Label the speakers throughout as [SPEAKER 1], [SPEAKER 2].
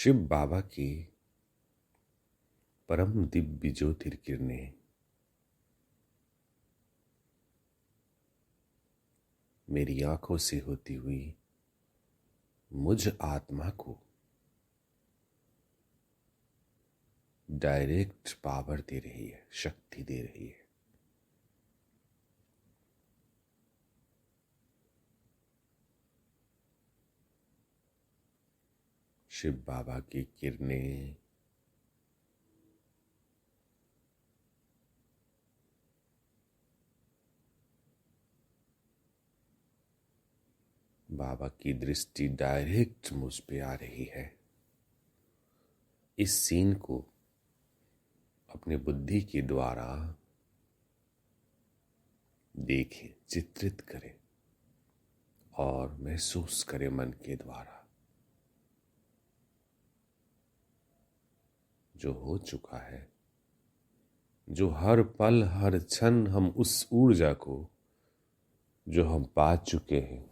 [SPEAKER 1] शिव बाबा की परम दिव्य ज्योतिर्किरणें मेरी आंखों से होती हुई मुझ आत्मा को डायरेक्ट पावर दे रही है, शक्ति दे रही है। शिव बाबा की किरणें बाबा की दृष्टि डायरेक्ट मुझ पे आ रही है। इस सीन को अपने बुद्धि के द्वारा देखें, चित्रित करें और महसूस करें मन के द्वारा। जो हो चुका है, जो हर पल हर क्षण हम उस ऊर्जा को जो हम पा चुके हैं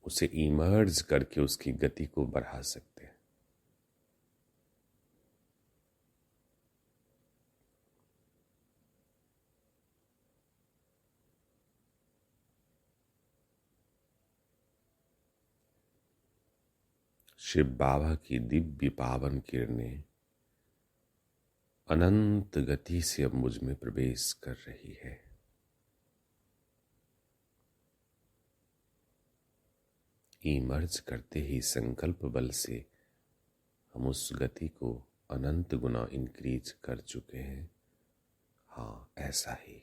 [SPEAKER 1] उसे इमर्ज करके उसकी गति को बढ़ा सकते हैं। शिव बाबा की दिव्य पावन किरणें अनंत गति से अब मुझ में प्रवेश कर रही है। इमर्ज करते ही संकल्प बल से हम उस गति को अनंत गुना इंक्रीज कर चुके हैं। हाँ, ऐसा ही।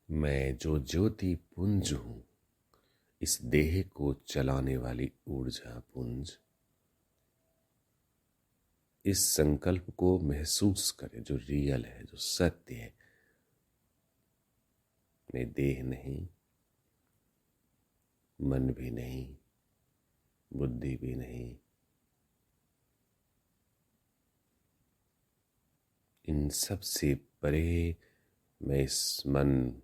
[SPEAKER 1] मैं जो ज्योति पुंज हूं, इस देह को चलाने वाली ऊर्जा पुंज, इस संकल्प को महसूस करें जो रियल है, जो सत्य है। मैं देह नहीं, मन भी नहीं, बुद्धि भी नहीं, इन सब से परे मैं इस मन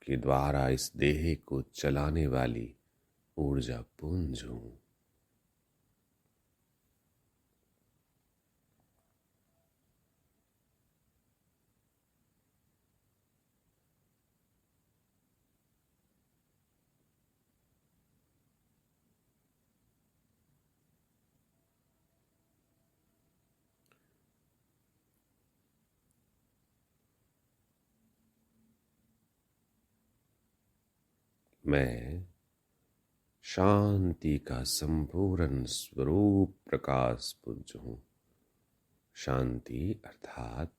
[SPEAKER 1] के द्वारा इस देह को चलाने वाली ऊर्जा पुंज हूं। मैं शांति का संपूर्ण स्वरूप प्रकाश पुंज हूं। शांति अर्थात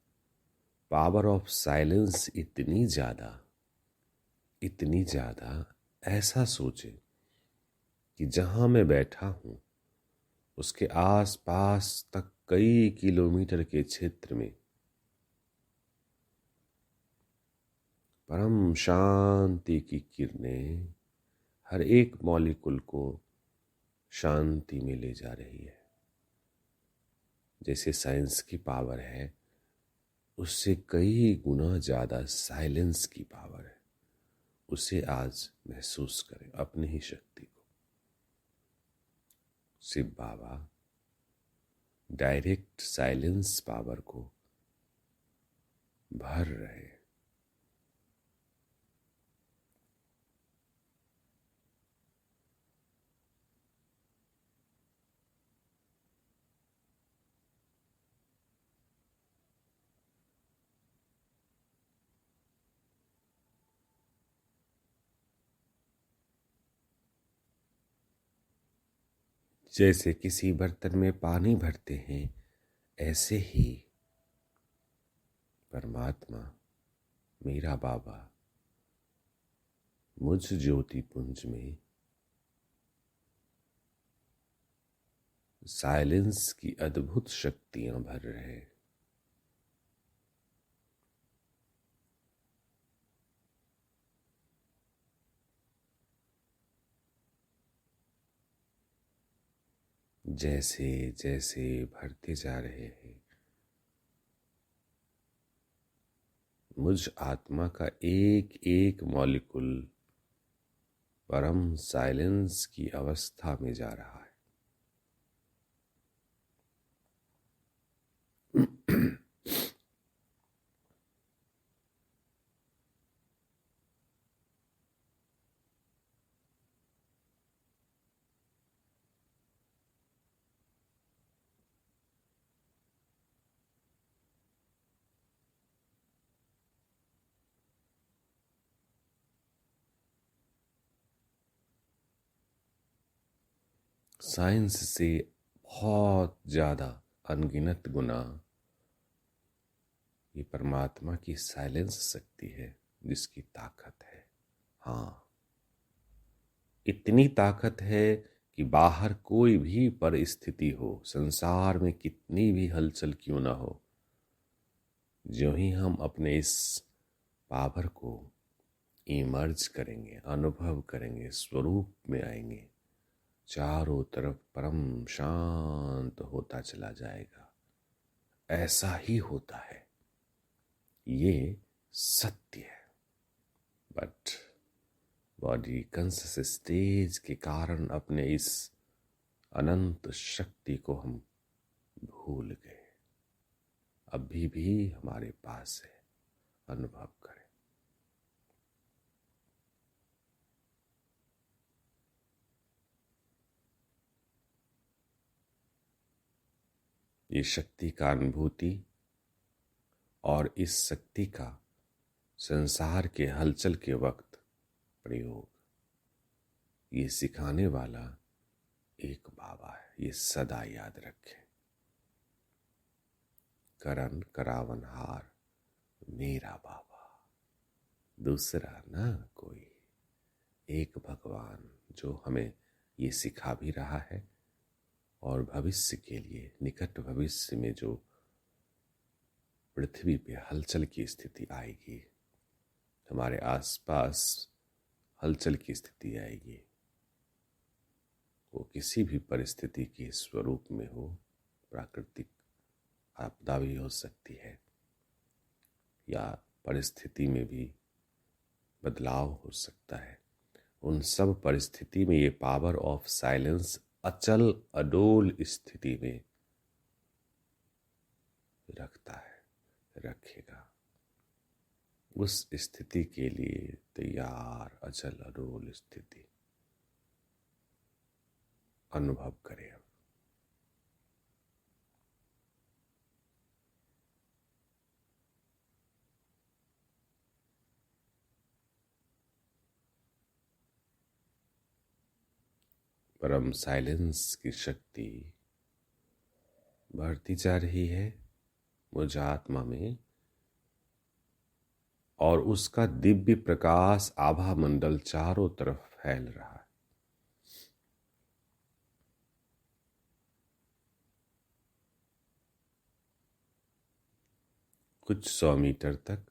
[SPEAKER 1] पावर ऑफ साइलेंस इतनी ज्यादा, ऐसा सोचे कि जहां मैं बैठा हूं उसके आस पास तक कई किलोमीटर के क्षेत्र में परम शांति की किरणें हर एक मॉलिक्यूल को शांति में ले जा रही है। जैसे साइंस की पावर है, उससे कई गुना ज्यादा साइलेंस की पावर है। उसे आज महसूस करें, अपनी ही शक्ति को। शिव बाबा डायरेक्ट साइलेंस पावर को भर रहे हैं। जैसे किसी बर्तन में पानी भरते हैं, ऐसे ही परमात्मा मेरा बाबा मुझ ज्योति पुंज में साइलेंस की अद्भुत शक्तियां भर रहे। जैसे जैसे भरते जा रहे हैं, मुझ आत्मा का एक एक मॉलिक्यूल परम साइलेंस की अवस्था में जा रहा है। साइंस से बहुत ज्यादा अनगिनत गुना ये परमात्मा की साइलेंस शक्ति है, जिसकी ताकत है। हाँ, इतनी ताकत है कि बाहर कोई भी परिस्थिति हो, संसार में कितनी भी हलचल क्यों ना हो, जो ही हम अपने इस पावर को इमर्ज करेंगे, अनुभव करेंगे, स्वरूप में आएंगे, चारों तरफ परम शांत होता चला जाएगा। ऐसा ही होता है, ये सत्य है। बट बॉडी कॉन्शियस स्टेज के कारण अपने इस अनंत शक्ति को हम भूल गए। अभी भी हमारे पास है, अनुभव करें। ये शक्ति का अनुभूति और इस शक्ति का संसार के हलचल के वक्त प्रयोग, ये सिखाने वाला एक बाबा है, ये सदा याद रखें। करण करावनहार मेरा बाबा, दूसरा ना कोई, एक भगवान जो हमें ये सिखा भी रहा है और भविष्य के लिए, निकट भविष्य में जो पृथ्वी पे हलचल की स्थिति आएगी, हमारे आसपास हलचल की स्थिति आएगी, वो किसी भी परिस्थिति के स्वरूप में हो, प्राकृतिक आपदा भी हो सकती है या परिस्थिति में भी बदलाव हो सकता है। उन सब परिस्थिति में ये पावर ऑफ साइलेंस अचल अडोल स्थिति में रखता है, रखेगा। उस स्थिति के लिए तैयार अचल अडोल स्थिति अनुभव करें। परम साइलेंस की शक्ति बढ़ती जा रही है मुझ आत्मा में, और उसका दिव्य प्रकाश आभा मंडल चारों तरफ फैल रहा है। कुछ 100 मीटर तक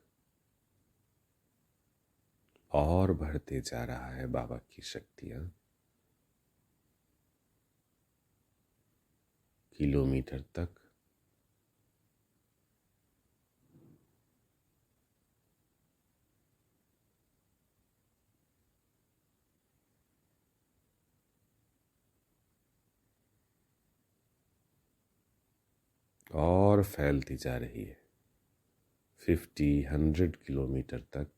[SPEAKER 1] और बढ़ते जा रहा है बाबा की शक्तियां, किलोमीटर तक, और फैलती जा रही है 50-100 किलोमीटर तक।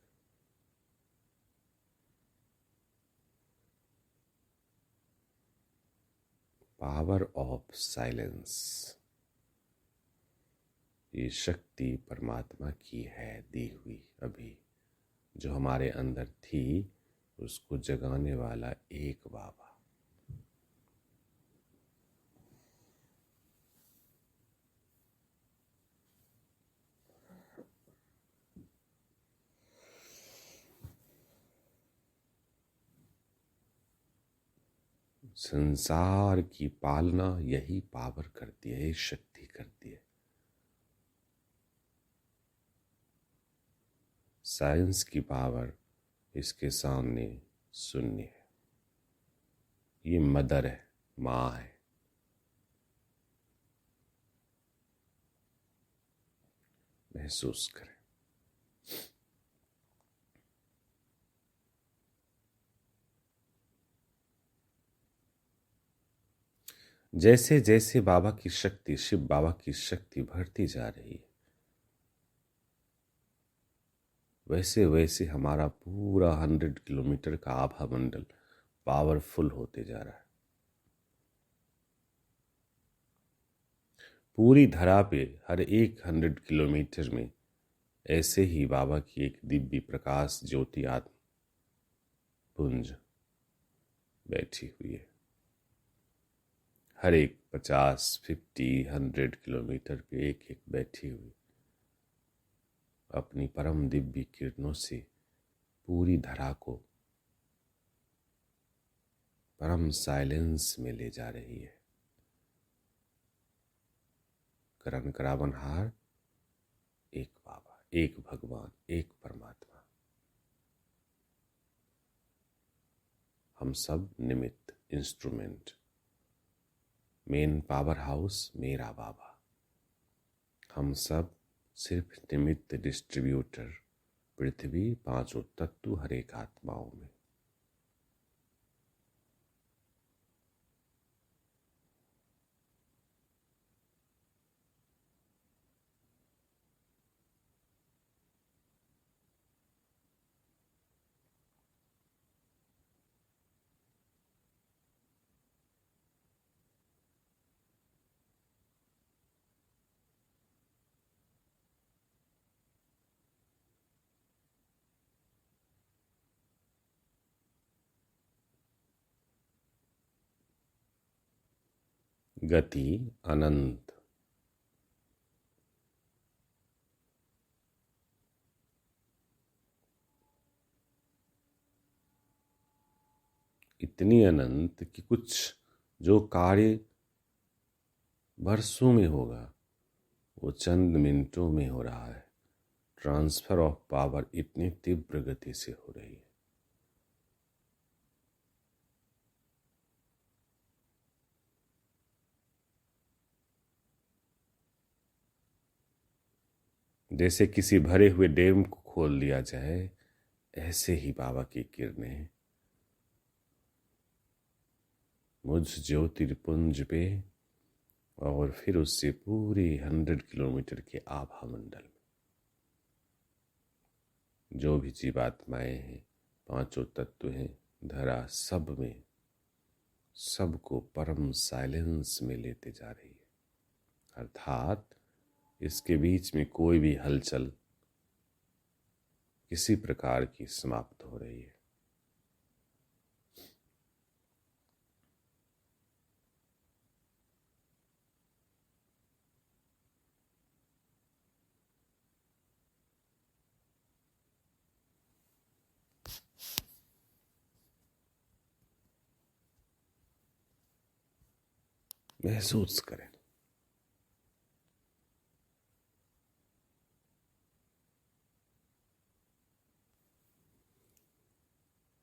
[SPEAKER 1] पावर ऑफ साइलेंस, ये शक्ति परमात्मा की है दी हुई, अभी जो हमारे अंदर थी उसको जगाने वाला एक बाबा। संसार की पालना यही पावर करती है, शक्ति करती है। साइंस की पावर इसके सामने शून्य है। ये मदर है, माँ है। महसूस करें। जैसे जैसे बाबा की शक्ति, शिव बाबा की शक्ति बढ़ती जा रही है, वैसे वैसे हमारा पूरा 100 किलोमीटर का आभा मंडल पावरफुल होते जा रहा है। पूरी धरा पे हर एक 100 किलोमीटर में ऐसे ही बाबा की एक दिव्य प्रकाश ज्योति आत्म पुंज बैठी हुई है। हर एक 50, 50, 100 किलोमीटर पे एक एक बैठी हुई अपनी परम दिव्य किरणों से पूरी धरा को परम साइलेंस में ले जा रही है। करण करावनहार, एक बाबा, एक भगवान, एक परमात्मा। हम सब निमित्त, इंस्ट्रूमेंट। मेन पावर हाउस मेरा बाबा। हम सब सिर्फ निमित्त, डिस्ट्रीब्यूटर। पृथ्वी, पांचों तत्व, हर एक आत्माओं में। गति अनंत। इतनी अनंत कि कुछ जो कार्य बरसों में होगा वो चंद मिनटों में हो रहा है। ट्रांसफर ऑफ पावर इतनी तीव्र गति से हो रही है। जैसे किसी भरे हुए डैम को खोल दिया जाए, ऐसे ही बाबा की किरणें मुझ ज्योतिर्पुंज पे और फिर उससे पूरे 100 किलोमीटर के आभा मंडल में जो भी जीवात्माएं हैं, पांचों तत्व हैं, धरा, सब में सबको परम साइलेंस में लेते जा रही है। अर्थात इसके बीच में कोई भी हलचल किसी प्रकार की समाप्त हो रही है। महसूस करें।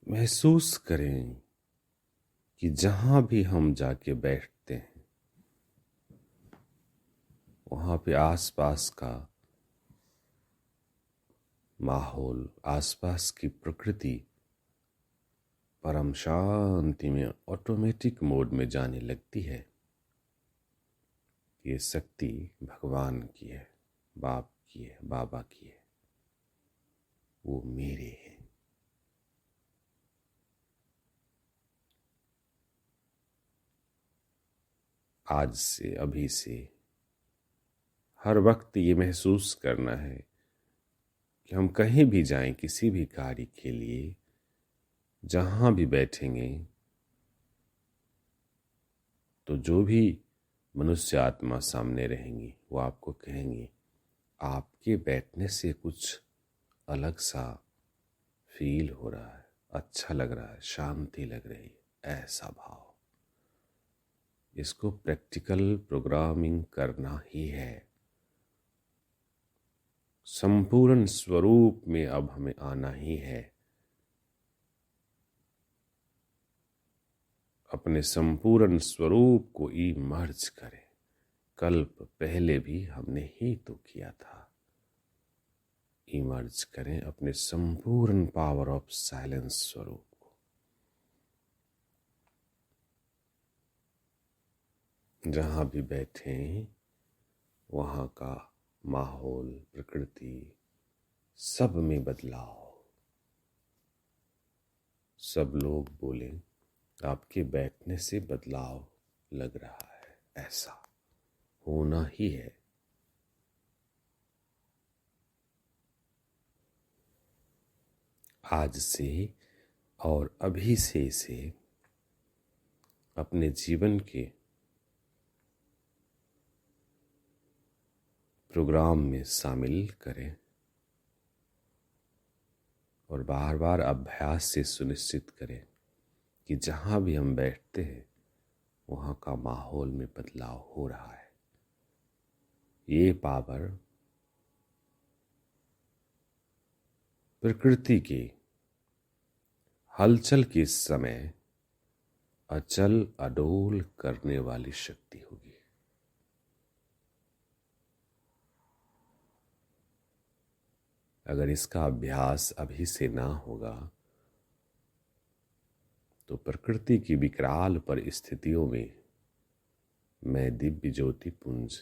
[SPEAKER 1] महसूस करें कि जहां भी हम जाके बैठते हैं वहां पे आसपास का माहौल, आसपास की प्रकृति परम शांति में ऑटोमेटिक मोड में जाने लगती है। ये शक्ति भगवान की है, बाप की है, बाबा की है, वो मेरे हैं। आज से, अभी से, हर वक्त ये महसूस करना है कि हम कहीं भी जाएं, किसी भी कार्य के लिए, जहां भी बैठेंगे तो जो भी मनुष्य आत्मा सामने रहेंगी वो आपको कहेंगी, आपके बैठने से कुछ अलग सा फील हो रहा है, अच्छा लग रहा है, शांति लग रही है। ऐसा भाव इसको प्रैक्टिकल प्रोग्रामिंग करना ही है। संपूर्ण स्वरूप में अब हमें आना ही है। अपने संपूर्ण स्वरूप को इमर्ज करें। कल्प पहले भी हमने ही तो किया था। इमर्ज करें अपने संपूर्ण पावर ऑफ साइलेंस स्वरूप को। जहां भी बैठे वहां का माहौल, प्रकृति, सब में बदलाव। सब लोग बोले आपके बैठने से बदलाव लग रहा है, ऐसा होना ही है। आज से और अभी से इसे अपने जीवन के प्रोग्राम में शामिल करें और बार बार अभ्यास से सुनिश्चित करें कि जहाँ भी हम बैठते हैं वहाँ का माहौल में बदलाव हो रहा है। ये पावर प्रकृति की हलचल के समय अचल अडोल करने वाली शक्ति होगी। अगर इसका अभ्यास अभी से ना होगा तो प्रकृति की विकराल परिस्थितियों में मैं दिव्य ज्योति पुंज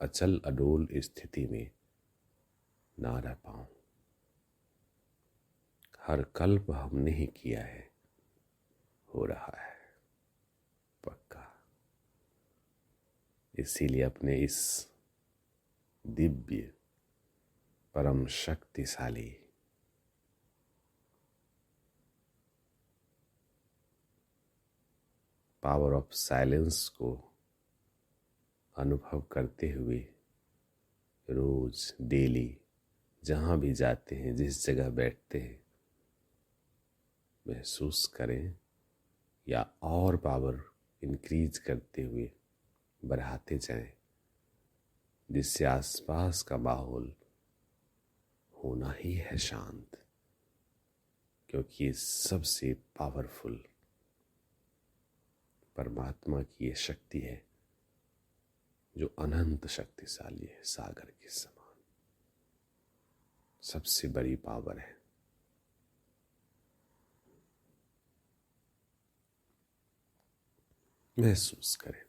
[SPEAKER 1] अचल अडोल स्थिति में ना रह पाऊं। हर कल्प हमने ही किया है, हो रहा है पक्का। इसीलिए अपने इस दिव्य परम शक्तिशाली पावर ऑफ साइलेंस को अनुभव करते हुए रोज डेली जहाँ भी जाते हैं, जिस जगह बैठते हैं, महसूस करें या और पावर इंक्रीज करते हुए बढ़ाते जाएं, जिससे आसपास का माहौल होना ही है शांत। क्योंकि ये सबसे पावरफुल परमात्मा की ये शक्ति है जो अनंत शक्तिशाली है, सागर के समान सबसे बड़ी पावर है। महसूस करें।